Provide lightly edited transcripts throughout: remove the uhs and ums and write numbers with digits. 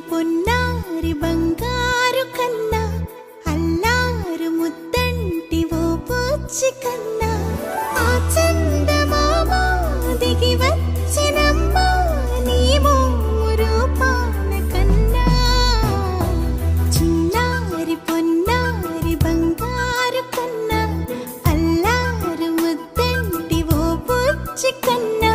పొన్నారి బంగారు కన్నా అల్లారు ముద్దంటి ఓ బుచ్చి కన్నా ఆ చందమామ దిగి వచ్చినమ్మా నీ మోము రూపాన కన్నా చిన్నారి పొన్నారి బంగారు కన్నా అల్లారు ముద్దంటి ఓ బుచ్చి కన్నా.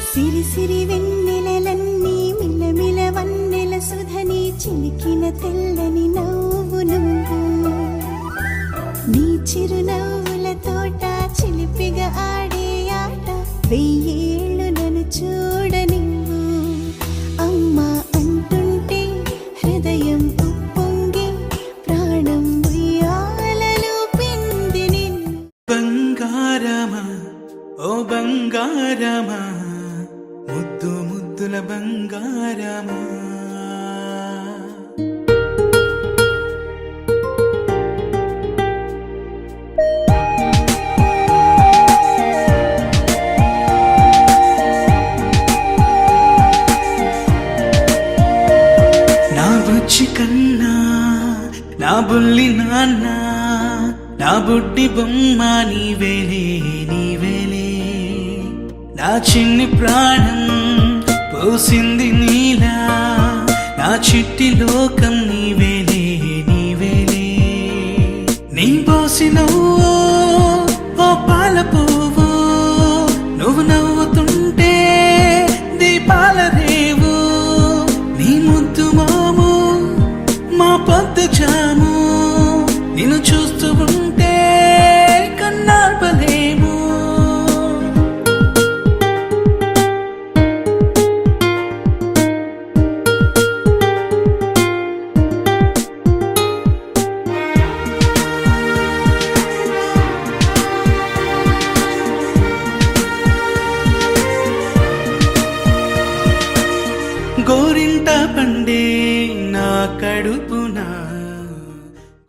సిరి సిరి వెన్నెలలన్నీ మిలమిల వన్నెల సుధని చిలికిన తెల్లని నవ్వు నువ్వు నీ చిరునవ్వుల తోట చిలిపిగా ఆడే ఆట వెయ్యేళ్ళు నన్ను చూడనివ్వు అమ్మా అంటుంటే హృదయం ఉప్పొంగి ప్రాణం ఉయ్యాలలో పిండి నిన్ను. బంగారమా ఓ బంగారమా ముద్దు ముద్దుల బంగారమా నా బుచ్చి కన్నా నా బుల్లి నాన్న నా బుడ్డి బొమ్మ నీవేలే నీవేలే నా చిన్ని ప్రాణం పోసింది నీలా నా చిట్టి లోకం నీవేలే నీవేలే నీ పోసినవో ఓ పాల పువ్వు నువ్వు నవ్వుతుంటే దీపాల రేవు నీ ముద్దు మాము మా పొద్దు జాము నిన్ను చూస్తూ ఉంటే కన్నార్పలేము. గోరింట పండే నా కడుపునా